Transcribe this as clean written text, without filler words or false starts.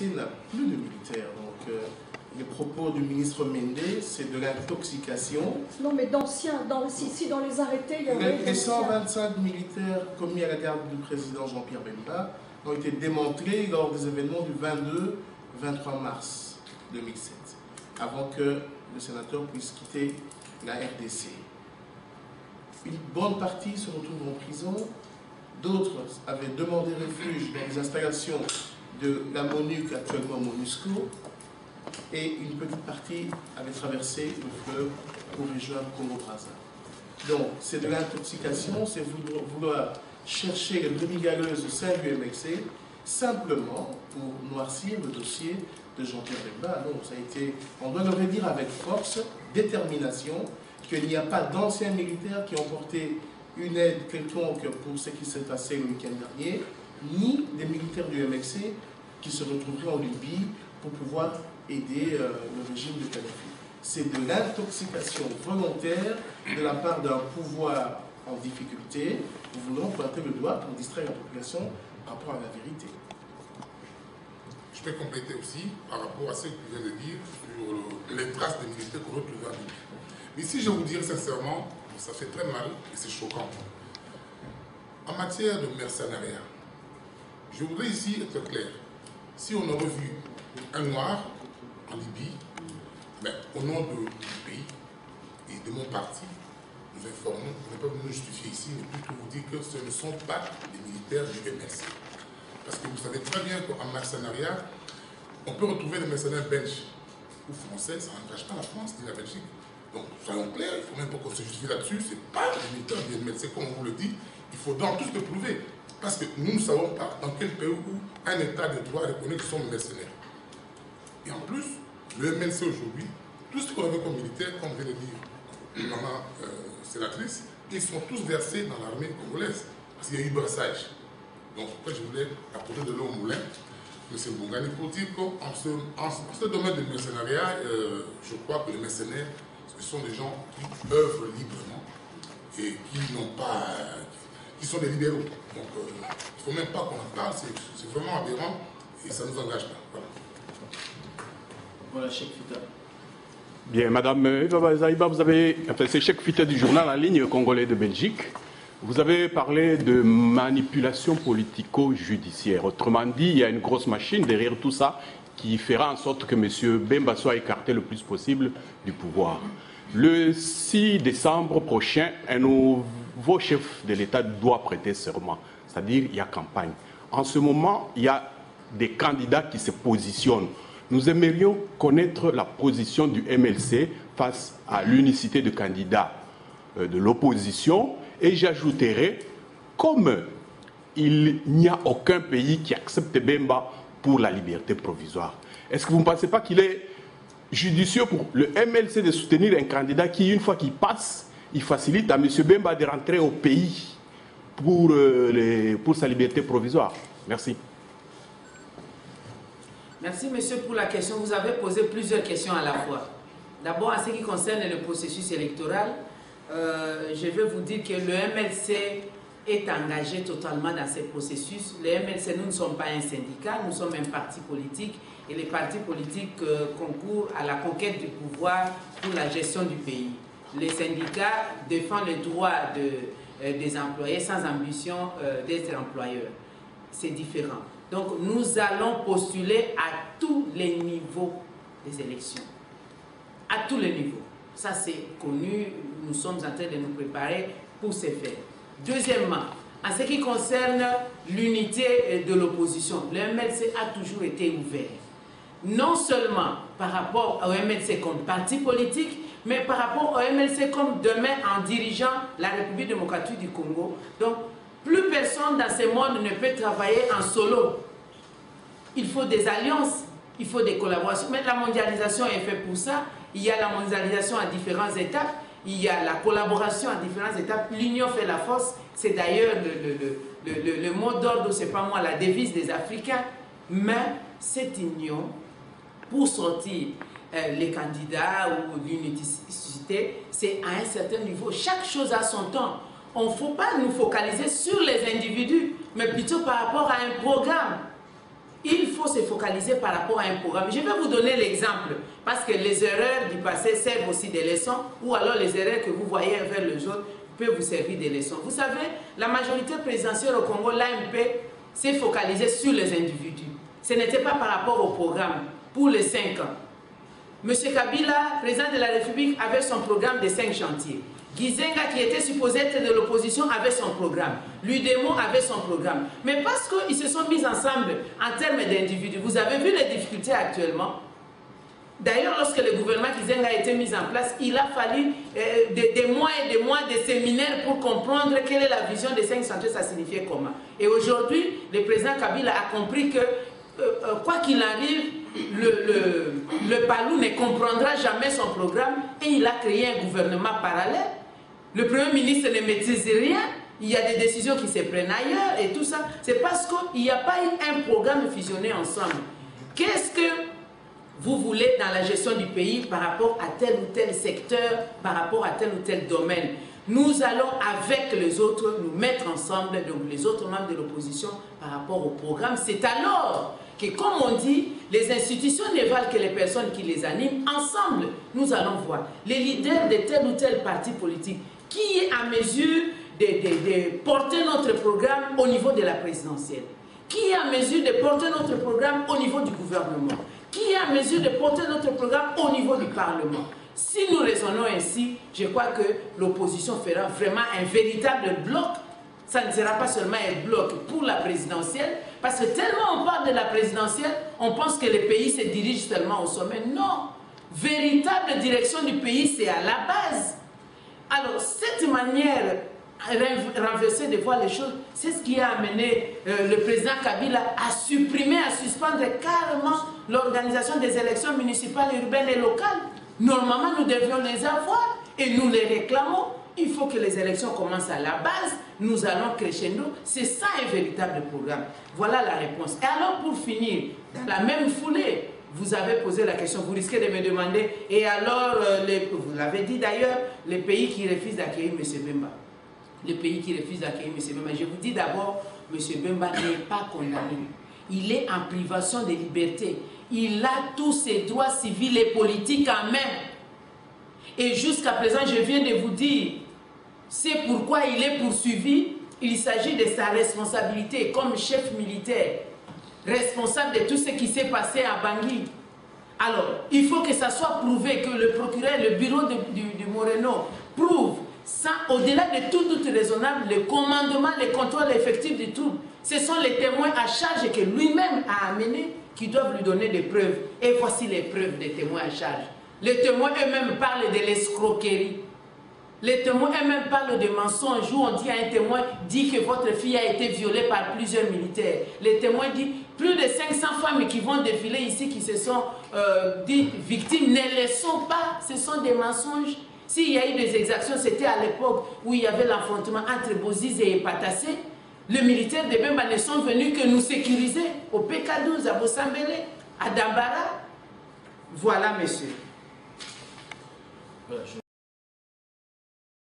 MLC n'a plus de militaires. Donc, les propos du ministre Mende, c'est de l'intoxication. Non, mais d'anciens, si dans les arrêtés, il y avait... Les 125 militaires commis à la garde du président Jean-Pierre Bemba ont été démantelés lors des événements du 22-23 mars 2007, avant que le sénateur puisse quitter la RDC. Une bonne partie se retrouve en prison, d'autres avaient demandé refuge dans les installations de la MONUC, actuellement MONUSCO, et une petite partie avait traversé le fleuve pour rejoindre Congo-Brazza. Donc, c'est de l'intoxication, c'est vouloir chercher les brebis galeuses au sein du MLC, simplement pour noircir le dossier de Jean-Pierre Bemba. Non, ça a été, on doit le redire avec force, détermination, qu'il n'y a pas d'anciens militaires qui ont porté une aide quelconque pour ce qui s'est passé le week-end dernier, ni des militaires du MLC qui se retrouveraient en Libye pour pouvoir aider le régime de Kadhafi. C'est de l'intoxication volontaire de la part d'un pouvoir en difficulté. Nous voulons pointer le doigt pour distraire la population par rapport à la vérité. Je peux compléter aussi par rapport à ce que tu viens de dire sur les traces des militaires qu'on retrouve en Libye. Mais si je vous dire sincèrement, ça fait très mal et c'est choquant. En matière de mercenariat, je voudrais ici être clair. Si on aurait vu un noir en Libye, mais au nom du pays et de mon parti, nous informons, on n'est pas venu nous justifier ici, mais plutôt vous dire que ce ne sont pas les militaires du MLC. Parce que vous savez très bien qu'en mercenariat, on peut retrouver des mercenaires belges ou français, ça n'engage pas la France ni la Belgique. Donc, soyons clairs, il ne faut même pas qu'on se justifie là-dessus, ce n'est pas les militaires du MLC, comme on vous le dit, il faut dans tous le prouver. Parce que nous ne savons pas dans quel pays où un État de droit reconnaît qu'ils sont mercenaires. Et en plus, le MLC aujourd'hui, tout ce qu'on avait comme militaire, comme vient de dire maman sénatrice, ils sont tous versés dans l'armée congolaise. Parce qu'il y a eu brassage. Donc, pourquoi je voulais apporter de l'eau au moulin, M. Bongani, pour dire qu'en ce domaine de mercenariat, je crois que les mercenaires, ce sont des gens qui œuvrent librement et qui n'ont pas, qui sont des libéraux. Donc, il ne faut même pas qu'on en parle, c'est vraiment aberrant et ça ne nous engage pas. Voilà. Voilà, Cheikh Fita. Bien, Madame Eva Zaïba, vous avez, enfin, c'est Cheikh Fita du journal en ligne congolais de Belgique. Vous avez parlé de manipulation politico-judiciaire. Autrement dit, il y a une grosse machine derrière tout ça qui fera en sorte que M. Bemba soit écarté le plus possible du pouvoir. Le 6 décembre prochain, un nouveau chef de l'État doit prêter serment. C'est-à-dire, il y a campagne. En ce moment, il y a des candidats qui se positionnent. Nous aimerions connaître la position du MLC face à l'unicité de candidats de l'opposition. Et j'ajouterai, comme il n'y a aucun pays qui accepte Bemba pour la liberté provisoire, est-ce que vous ne pensez pas qu'il est judicieux pour le MLC de soutenir un candidat qui, une fois qu'il passe, il facilite à M. Bemba de rentrer au pays pour sa liberté provisoire? Merci. Merci, monsieur, pour la question. Vous avez posé plusieurs questions à la fois. D'abord, en ce qui concerne le processus électoral, je vais vous dire que le MLC est engagé totalement dans ce processus. Le MLC, nous ne sommes pas un syndicat, nous sommes un parti politique et les partis politiques concourent à la conquête du pouvoir pour la gestion du pays. Les syndicats défendent le droit des employés sans ambition d'être employeurs. C'est différent. Donc nous allons postuler à tous les niveaux des élections. À tous les niveaux. Ça c'est connu, nous sommes en train de nous préparer pour ce faire. Deuxièmement, en ce qui concerne l'unité de l'opposition, le MLC a toujours été ouvert. Non seulement par rapport au MLC comme parti politique, mais par rapport au MLC comme demain en dirigeant la République démocratique du Congo. Donc, plus personne dans ce monde ne peut travailler en solo. Il faut des alliances, il faut des collaborations. Mais la mondialisation est faite pour ça. Il y a la mondialisation à différentes étapes. Il y a la collaboration à différentes étapes. L'union fait la force. C'est d'ailleurs le mot d'ordre, c'est pas moi, la devise des Africains. Mais cette union, pour sortir les candidats ou l'unicité, c'est à un certain niveau. Chaque chose a son temps. On ne faut pas nous focaliser sur les individus, mais plutôt par rapport à un programme. il faut se focaliser par rapport à un programme. Je vais vous donner l'exemple, parce que les erreurs du passé servent aussi des leçons, ou alors les erreurs que vous voyez vers le jour peuvent vous servir des leçons. Vous savez, la majorité présidentielle au Congo, l'AMP, s'est focalisée sur les individus. Ce n'était pas par rapport au programme pour les 5 ans. M. Kabila, président de la République, avait son programme de 5 chantiers. Gizenga, qui était supposé être de l'opposition, avait son programme. L'UDEMO avait son programme. Mais parce qu'ils se sont mis ensemble en termes d'individus, vous avez vu les difficultés actuellement. D'ailleurs, lorsque le gouvernement Gizenga a été mis en place, il a fallu des mois et des mois de séminaires pour comprendre quelle est la vision des 5 chantiers, ça signifiait comment. Et aujourd'hui, le président Kabila a compris que, quoi qu'il arrive, le Palou ne comprendra jamais son programme et il a créé un gouvernement parallèle. Le Premier ministre ne maîtrise rien, il y a des décisions qui se prennent ailleurs et tout ça. C'est parce qu'il n'y a pas eu un programme fusionné ensemble. Qu'est-ce que vous voulez dans la gestion du pays par rapport à tel ou tel secteur, par rapport à tel ou tel domaine? Nous allons avec les autres nous mettre ensemble, donc les autres membres de l'opposition, par rapport au programme. C'est alors que, comme on dit, les institutions ne valent que les personnes qui les animent. Ensemble, nous allons voir les leaders de tel ou tel parti politique qui est à mesure de porter notre programme au niveau de la présidentielle, qui est à mesure de porter notre programme au niveau du gouvernement, qui est à mesure de porter notre programme au niveau du Parlement. Si nous raisonnons ainsi, je crois que l'opposition fera vraiment un véritable bloc. Ça ne sera pas seulement un bloc pour la présidentielle, parce que tellement on parle de la présidentielle, on pense que le pays se dirige seulement au sommet. Non, véritable direction du pays, c'est à la base. Alors, cette manière renversée de voir les choses, c'est ce qui a amené le président Kabila à supprimer, à suspendre carrément l'organisation des élections municipales, urbaines et locales. Normalement, nous devions les avoir et nous les réclamons. Il faut que les élections commencent à la base. Nous allons crescendo. C'est ça un véritable programme. Voilà la réponse. Et alors, pour finir, dans la même foulée, vous avez posé la question, vous risquez de me demander, et alors, vous l'avez dit d'ailleurs, les pays qui refusent d'accueillir M. Bemba. Les pays qui refusent d'accueillir M. Bemba. Je vous dis d'abord, M. Bemba n'est pas condamné. Il est en privation de liberté. Il a tous ses droits civils et politiques en main. Et jusqu'à présent, je viens de vous dire, c'est pourquoi il est poursuivi. Il s'agit de sa responsabilité comme chef militaire, responsable de tout ce qui s'est passé à Bangui. Alors, il faut que ça soit prouvé, que le procureur, le bureau du Moreno prouve, au-delà de tout doute raisonnable, le commandement, le contrôle effectif du trouble. Ce sont les témoins à charge que lui-même a amenés qui doivent lui donner des preuves. Et voici les preuves des témoins à charge. Les témoins eux-mêmes parlent de l'escroquerie. Les témoins eux-mêmes parlent de mensonges où on dit à un témoin, dit que votre fille a été violée par plusieurs militaires. Les témoins disent, plus de 500 femmes qui vont défiler ici, qui se sont dites victimes, ne le sont pas. Ce sont des mensonges. S'il y a eu des exactions, c'était à l'époque où il y avait l'affrontement entre Bozizé et Patassé. Les militaires de Bemba ne sont venus que nous sécuriser au PK12, à Bossambélé, à Dambara. Voilà, monsieur.